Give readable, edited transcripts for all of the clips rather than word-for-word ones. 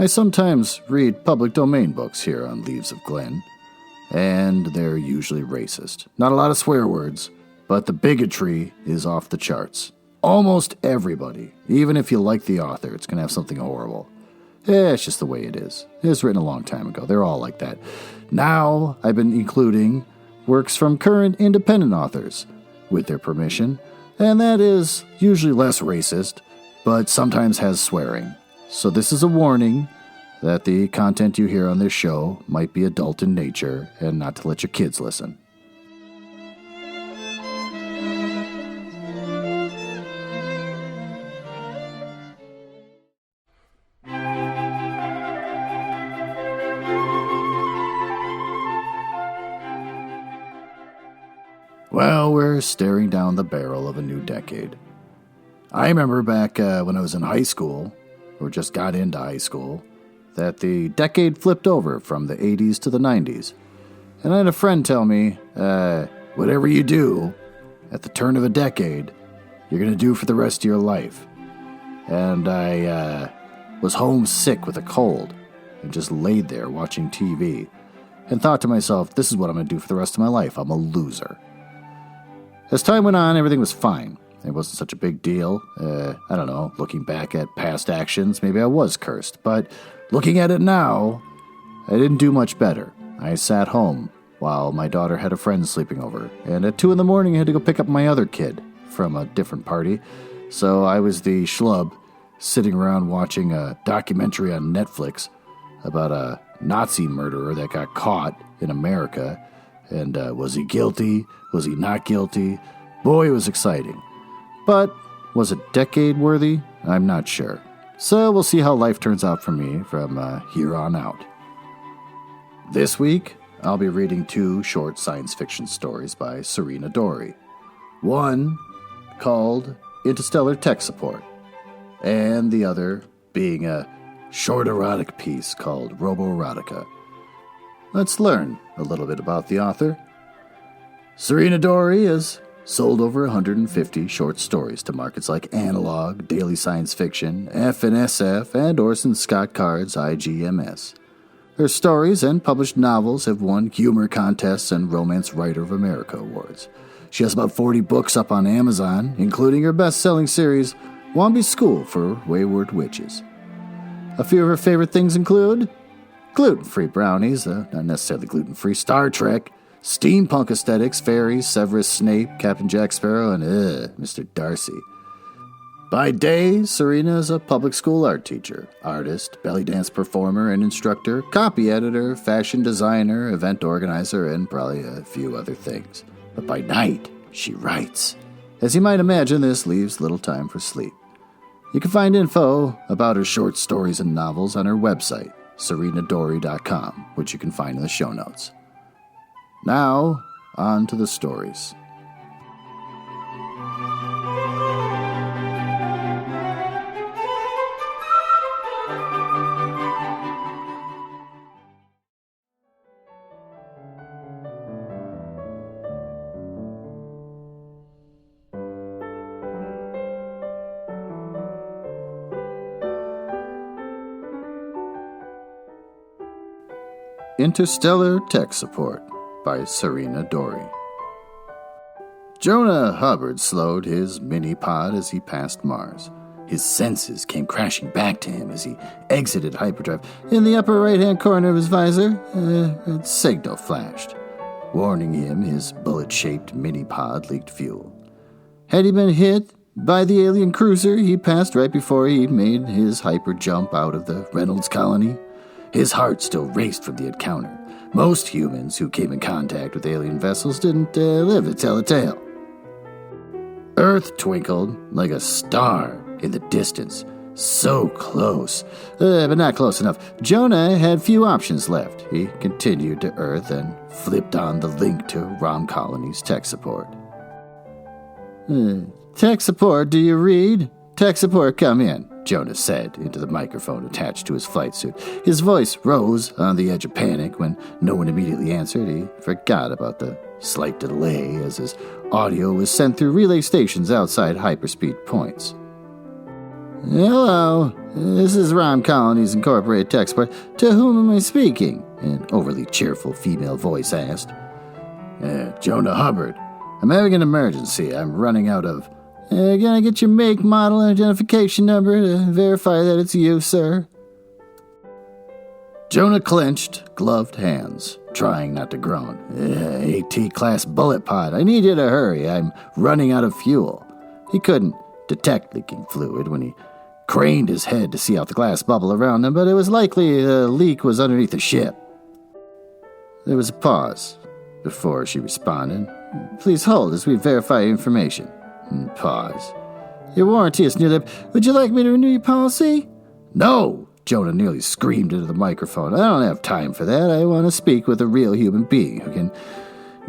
I sometimes read public domain books here on Leaves of Glen, and they're usually racist. Not a lot of swear words, but the bigotry is off the charts. Almost everybody, even if you like the author, it's going to have something horrible. It's just the way it is. It was written a long time ago. They're all like that. Now, I've been including works from current independent authors, with their permission, and that is usually less racist, but sometimes has swearing. So this is a warning that the content you hear on this show might be adult in nature and not to let your kids listen. Well, we're staring down the barrel of a new decade. I remember back when I was in high school, or just got into high school, that the decade flipped over from the 80s to the 90s. And I had a friend tell me, whatever you do at the turn of a decade, you're going to do for the rest of your life. And I was homesick with a cold and just laid there watching TV and thought to myself, this is what I'm going to do for the rest of my life. I'm a loser. As time went on, everything was fine. It wasn't such a big deal. I don't know, looking back at past actions, maybe I was cursed. But looking at it now, I didn't do much better. I sat home while my daughter had a friend sleeping over. And at 2 a.m, I had to go pick up my other kid from a different party. So I was the schlub sitting around watching a documentary on Netflix about a Nazi murderer that got caught in America. And was he guilty? Was he not guilty? Boy, it was exciting. But was it decade worthy? I'm not sure. So we'll see how life turns out for me from here on out. This week, I'll be reading 2 short science fiction stories by Sarina Dorie. One called Interstellar Tech Support, and the other being a short erotic piece called Robo-rotica. Let's learn a little bit about the author. Sarina Dorie has sold over 150 short stories to markets like Analog, Daily Science Fiction, F&SF, and Orson Scott Card's IGMS. Her stories and published novels have won humor contests and Romance Writer of America awards. She has about 40 books up on Amazon, including her best-selling series, Womby's School for Wayward Witches. A few of her favorite things include gluten-free brownies, not necessarily gluten-free, Star Trek, steampunk aesthetics, fairies, Severus Snape, Captain Jack Sparrow, and Mr. Darcy. By day, Sarina is a public school art teacher, artist, belly dance performer and instructor, copy editor, fashion designer, event organizer, and probably a few other things. But by night, she writes. As you might imagine, this leaves little time for sleep. You can find info about her short stories and novels on her website, sarinadorie.com, which you can find in the show notes. Now, on to the stories. Interstellar Tech Support by Sarina Dorie. Jonah Hubbard slowed his mini-pod as he passed Mars. His senses came crashing back to him as he exited hyperdrive. In the upper right-hand corner of his visor, a signal flashed, warning him his bullet-shaped mini-pod leaked fuel. Had he been hit by the alien cruiser he passed right before he made his hyper-jump out of the Reynolds colony? His heart still raced from the encounter. Most humans who came in contact with alien vessels didn't live to tell a tale. Earth twinkled like a star in the distance. So close, but not close enough. Jonah had few options left. He continued to Earth and flipped on the link to Rom Colony's tech support. Tech support, do you read? Tech support, come in, Jonah said into the microphone attached to his flight suit. His voice rose on the edge of panic when no one immediately answered. He forgot about the slight delay as his audio was sent through relay stations outside hyperspeed points. Hello, This is Rom Colonies Incorporated Tech Support. To whom am I speaking? An overly cheerful female voice asked. Jonah Hubbard. I'm having an emergency. I'm running out of... can I get your make, model, and identification number to verify that it's you, sir? Jonah clenched, gloved hands, trying not to groan. AT-class bullet pod. I need you to hurry. I'm running out of fuel. He couldn't detect leaking fluid when he craned his head to see out the glass bubble around him, but it was likely the leak was underneath the ship. There was a pause before she responded. Please hold as we verify your information. Pause. Your warranty is nearly up. Would you like me to renew your policy? No! Jonah nearly screamed into the microphone. I don't have time for that. I want to speak with a real human being who can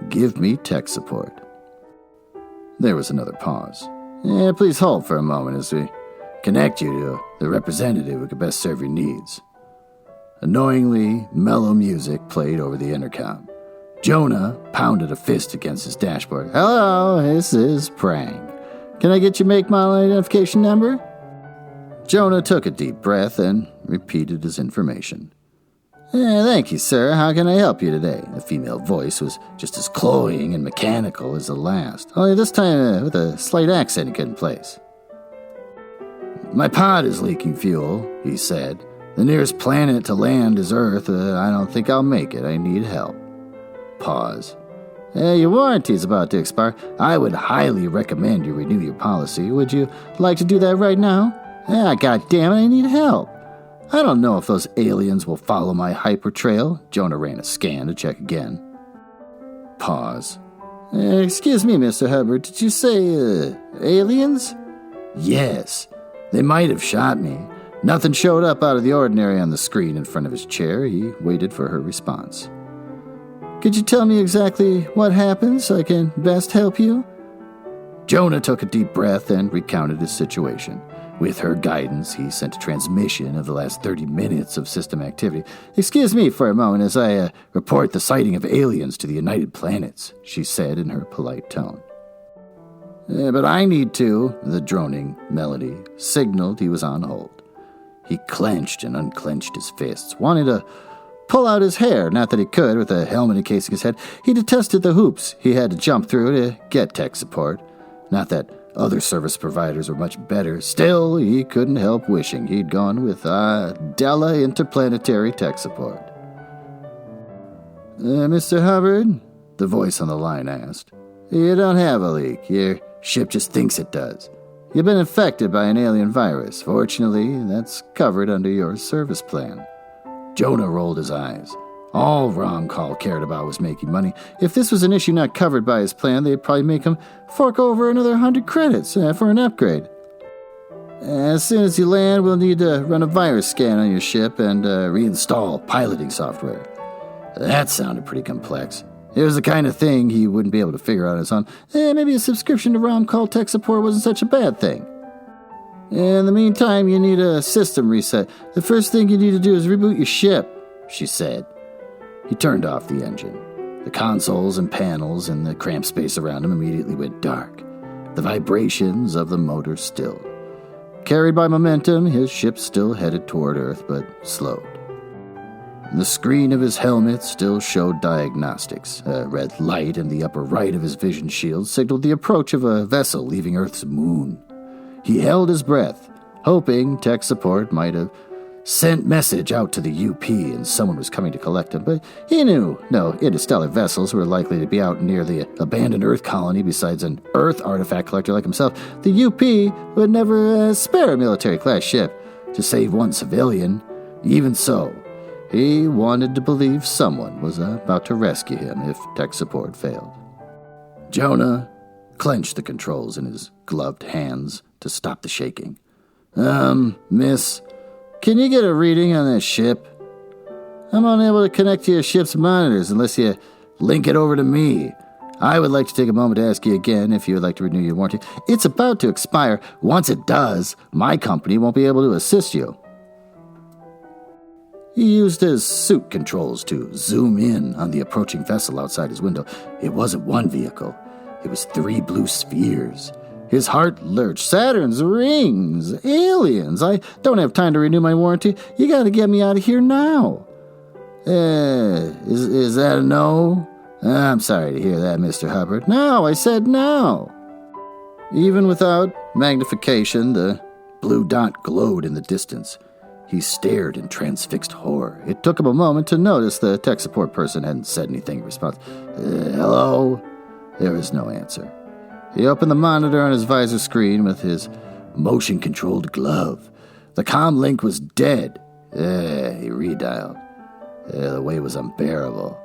give me tech support. There was another pause. Please hold for a moment as we connect you to the representative who could best serve your needs. Annoyingly mellow music played over the intercom. Jonah pounded a fist against his dashboard. Hello, this is Prang. Can I get your make, model, and identification number? Jonah took a deep breath and repeated his information. Thank you, sir. How can I help you today? The female voice was just as cloying and mechanical as the last, only this time with a slight accent in place. My pod is leaking fuel, he said. The nearest planet to land is Earth. I don't think I'll make it. I need help. Pause. Your warranty is about to expire. I would highly recommend you renew your policy. Would you like to do that right now? God damn it, I need help. I don't know if those aliens will follow my hyper trail. Jonah ran a scan to check again. Pause. Excuse me, Mr. Hubbard, did you say, aliens? Yes. They might have shot me. Nothing showed up out of the ordinary on the screen in front of his chair. He waited for her response. Could you tell me exactly what happened so I can best help you? Jonah took a deep breath and recounted his situation. With her guidance, he sent a transmission of the last 30 minutes of system activity. Excuse me for a moment as I report the sighting of aliens to the United Planets, she said in her polite tone. But I need to, the droning melody signaled he was on hold. He clenched and unclenched his fists, wanting to pull out his hair, not that he could with a helmet encasing his head. He detested the hoops he had to jump through to get tech support. Not that other service providers were much better. Still, he couldn't help wishing he'd gone with Della Interplanetary Tech Support. Mr. Hubbard? The voice on the line asked. You don't have a leak. Your ship just thinks it does. You've been infected by an alien virus. Fortunately, that's covered under your service plan. Jonah rolled his eyes. All Rom Call cared about was making money. If this was an issue not covered by his plan, they'd probably make him fork over another 100 credits for an upgrade. As soon as you land, we'll need to run a virus scan on your ship and reinstall piloting software. That sounded pretty complex. It was the kind of thing he wouldn't be able to figure out on his own. Maybe a subscription to Rom Call tech support wasn't such a bad thing. In the meantime, you need a system reset. The first thing you need to do is reboot your ship, she said. He turned off the engine. The consoles and panels and the cramped space around him immediately went dark. The vibrations of the motor stilled. Carried by momentum, his ship still headed toward Earth, but slowed. The screen of his helmet still showed diagnostics. A red light in the upper right of his vision shield signaled the approach of a vessel leaving Earth's moon. He held his breath, hoping tech support might have sent message out to the UP and someone was coming to collect him, but he knew no interstellar vessels were likely to be out near the abandoned Earth colony besides an Earth artifact collector like himself. The UP would never spare a military-class ship to save one civilian. Even so, he wanted to believe someone was about to rescue him if tech support failed. Jonah clenched the controls in his gloved hands to stop the shaking. Miss, can you get a reading on that ship? I'm unable to connect to your ship's monitors unless you link it over to me. I would like to take a moment to ask you again if you would like to renew your warranty. It's about to expire. Once it does, my company won't be able to assist you. He used his suit controls to zoom in on the approaching vessel outside his window. It wasn't one vehicle. It was 3 blue spheres. His heart lurched. Saturn's rings! Aliens! I don't have time to renew my warranty. You gotta get me out of here now. Is that a no? I'm sorry to hear that, Mr. Hubbard. No, I said no. Even without magnification, the blue dot glowed in the distance. He stared in transfixed horror. It took him a moment to notice the tech support person hadn't said anything in response. Hello? There was no answer. He opened the monitor on his visor screen with his motion-controlled glove. The comm link was dead. He redialed. The wait was unbearable.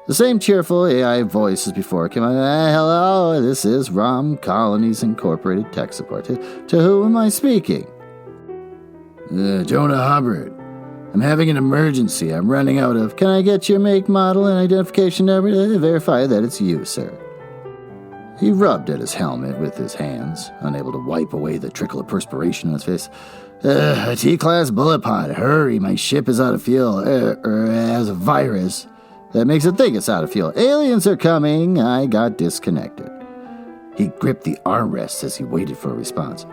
The same cheerful AI voice as before came on. Hello, this is ROM Colonies Incorporated Tech Support. To whom am I speaking? Jonah Hubbard. I'm having an emergency. I'm running out of... Can I get your make, model, and identification number to verify that it's you, sir? He rubbed at his helmet with his hands, unable to wipe away the trickle of perspiration on his face. A T-class bullet pod. Hurry, my ship is out of fuel. Has a virus that makes it think it's out of fuel. Aliens are coming. I got disconnected. He gripped the armrests as he waited for a response.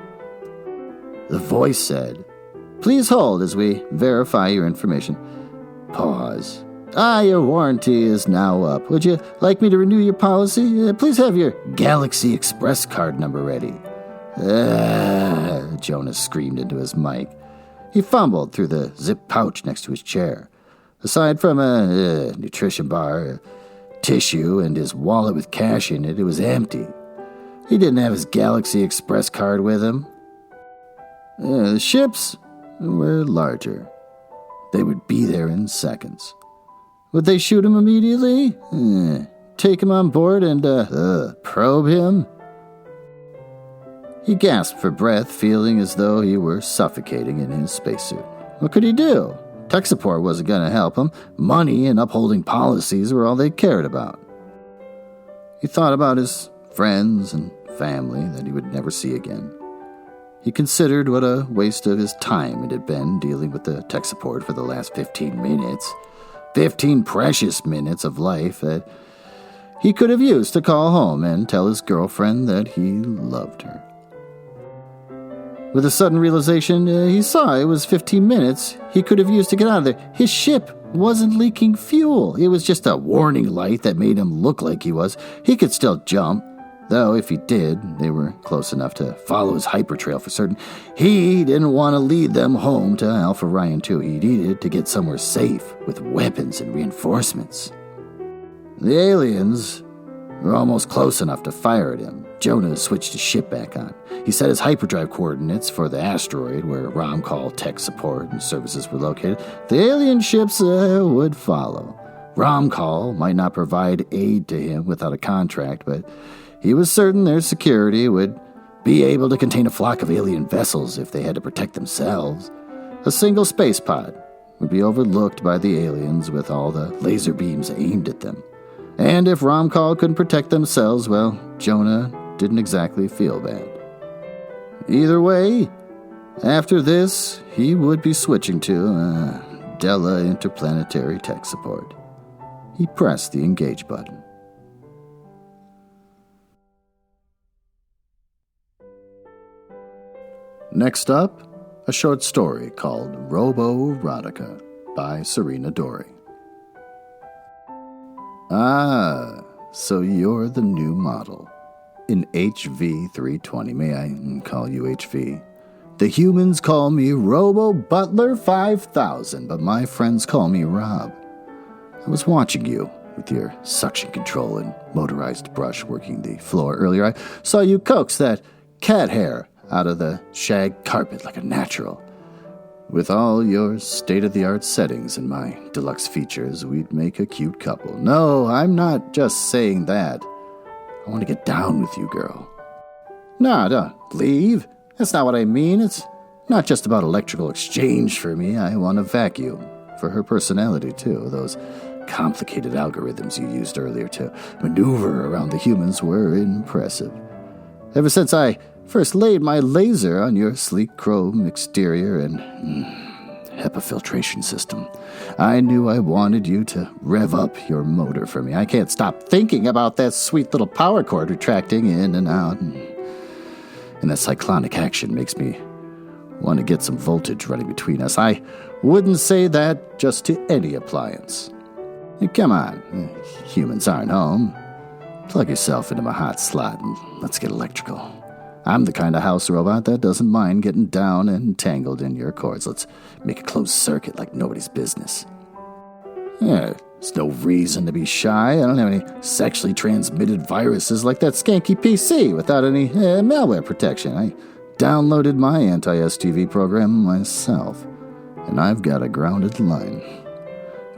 The voice said, Please hold as we verify your information. Pause. Your warranty is now up. Would you like me to renew your policy? Please have your Galaxy Express card number ready. Jonas screamed into his mic. He fumbled through the zip pouch next to his chair. Aside from a nutrition bar, a tissue, and his wallet with cash in it, it was empty. He didn't have his Galaxy Express card with him. The ships were larger. They would be there in seconds. Would they shoot him immediately? Take him on board and, probe him? He gasped for breath, feeling as though he were suffocating in his spacesuit. What could he do? Tech support wasn't going to help him. Money and upholding policies were all they cared about. He thought about his friends and family that he would never see again. He considered what a waste of his time it had been dealing with the tech support for the last 15 minutes. 15 precious minutes of life that he could have used to call home and tell his girlfriend that he loved her. With a sudden realization, he saw it was 15 minutes he could have used to get out of there. His ship wasn't leaking fuel. It was just a warning light that made him look like he was. He could still jump, though if he did, they were close enough to follow his hypertrail for certain. He didn't want to lead them home to Alpha Ryan 2. He needed to get somewhere safe with weapons and reinforcements. The aliens were almost close enough to fire at him. Jonah switched his ship back on. He set his hyperdrive coordinates for the asteroid where Romcall tech support and services were located. The alien ships would follow. Romcall might not provide aid to him without a contract, but he was certain their security would be able to contain a flock of alien vessels if they had to protect themselves. A single space pod would be overlooked by the aliens with all the laser beams aimed at them. And if Romcall couldn't protect themselves, well, Jonah didn't exactly feel bad. Either way, after this, he would be switching to Della Interplanetary Tech Support. He pressed the engage button. Next up, a short story called Robo-rotica by Sarina Dorie. So you're the new model. In HV320, may I call you HV? The humans call me Robo-Butler 5000, but my friends call me Rob. I was watching you with your suction control and motorized brush working the floor earlier. I saw you coax that cat hair out of the shag carpet like a natural. With all your state-of-the-art settings and my deluxe features, we'd make a cute couple. No, I'm not just saying that. I want to get down with you, girl. No, don't leave. That's not what I mean. It's not just about electrical exchange for me. I want a vacuum for her personality, too. Those complicated algorithms you used earlier to maneuver around the humans were impressive. Ever since I first laid my laser on your sleek chrome exterior and HEPA filtration system, I knew I wanted you to rev up your motor for me. I can't stop thinking about that sweet little power cord retracting in and out. And that cyclonic action makes me want to get some voltage running between us. I wouldn't say that just to any appliance. Come on, humans aren't home. Plug yourself into my hot slot and let's get electrical. I'm the kind of house robot that doesn't mind getting down and tangled in your cords. Let's make a closed circuit like nobody's business. Yeah, there's no reason to be shy. I don't have any sexually transmitted viruses like that skanky PC without any malware protection. I downloaded my anti-STV program myself, and I've got a grounded line.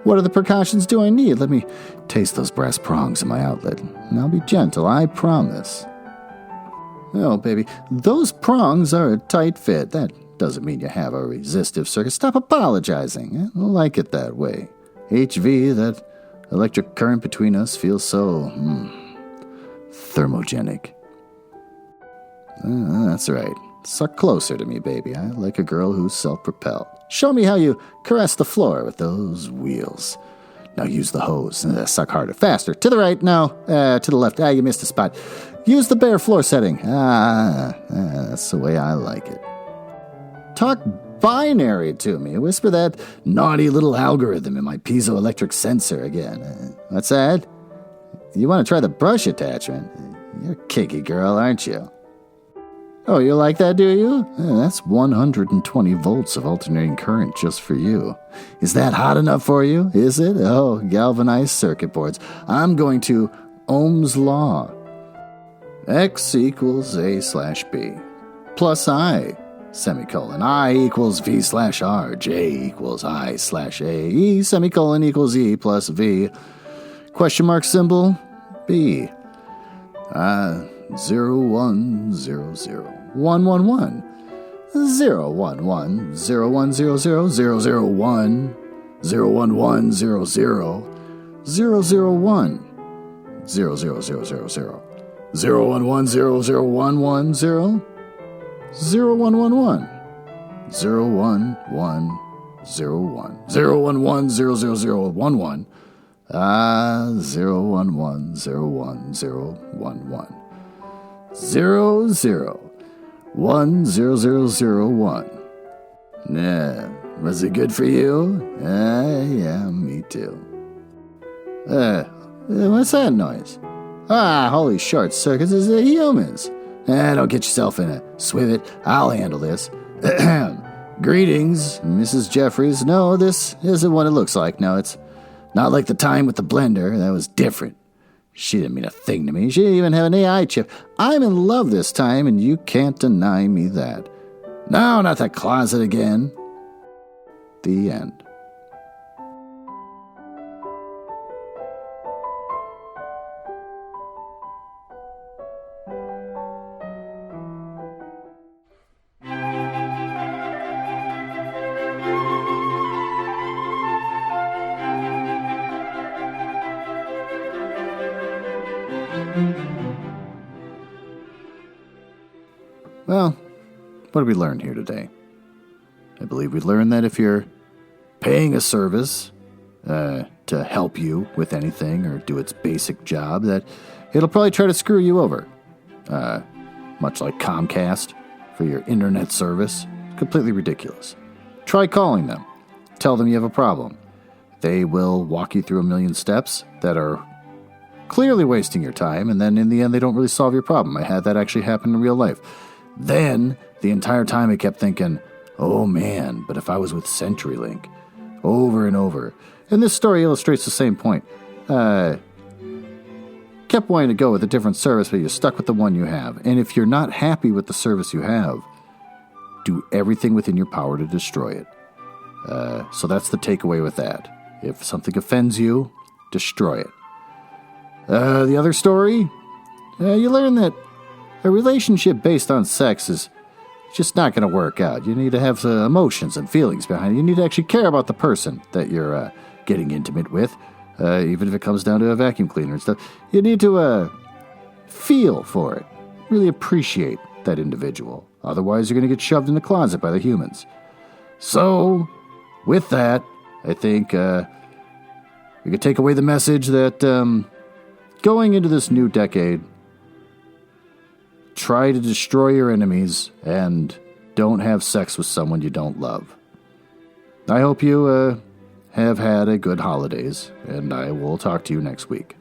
What other precautions do I need? Let me taste those brass prongs in my outlet, and I'll be gentle, I promise. Oh, baby, those prongs are a tight fit. That doesn't mean you have a resistive circuit. Stop apologizing. I don't like it that way. HV, that electric current between us feels so thermogenic. That's right. Suck closer to me, baby. I like a girl who's self-propelled. Show me how you caress the floor with those wheels. Now use the hose. Suck harder, faster. To the right, no. To the left. You missed a spot. Use the bare floor setting. That's the way I like it. Talk binary to me. Whisper that naughty little algorithm in my piezoelectric sensor again. What's that? You want to try the brush attachment? You're a kicky girl, aren't you? Oh, you like that, do you? That's 120 volts of alternating current just for you. Is that hot enough for you? Is it? Oh, galvanized circuit boards. I'm going to Ohm's Law. X equals A slash B plus I, semicolon. I equals V slash R. J equals I slash A. E, semicolon, equals E plus V. Question mark symbol, B. 0 1 0 0 1 1 1 0 1 1 0 1 0 0 0 0 1 0 1 1 0 0 0 0 1 0 0 0 0 0 0 1 1 0 0 1 1 0 0 1 1 1 0 1 1 0 1 0 1 1 0 0 0 1 1 0 1 1 0 1 0 1 1 0 0 1 0 0 0 1. Was it good for you? Yeah, me too. What's that noise? Holy short circuits, is it humans? Don't get yourself in a swivet. I'll handle this. Greetings, Mrs. Jeffries. No, this isn't what it looks like. No, it's not like the time with the blender. That was different. She didn't mean a thing to me. She didn't even have an AI chip. I'm in love this time, and you can't deny me that. No, not that closet again. The end. Well, what did we learn here today? I believe we learned that if you're paying a service to help you with anything or do its basic job, that it'll probably try to screw you over. Much like Comcast for your internet service. Completely ridiculous. Try calling them. Tell them you have a problem. They will walk you through a million steps that are clearly wasting your time, and then in the end they don't really solve your problem. I had that actually happen in real life. Then, the entire time I kept thinking, oh man, but if I was with CenturyLink, over and over. And this story illustrates the same point. Kept wanting to go with a different service, but you're stuck with the one you have. And if you're not happy with the service you have, do everything within your power to destroy it. So that's the takeaway with that. If something offends you, destroy it. The other story, you learn that a relationship based on sex is just not going to work out. You need to have emotions and feelings behind it. You need to actually care about the person that you're getting intimate with, even if it comes down to a vacuum cleaner and stuff. You need to feel for it, really appreciate that individual. Otherwise, you're going to get shoved in the closet by the humans. So, with that, I think we could take away the message that going into this new decade, try to destroy your enemies, and don't have sex with someone you don't love. I hope you have had a good holidays, and I will talk to you next week.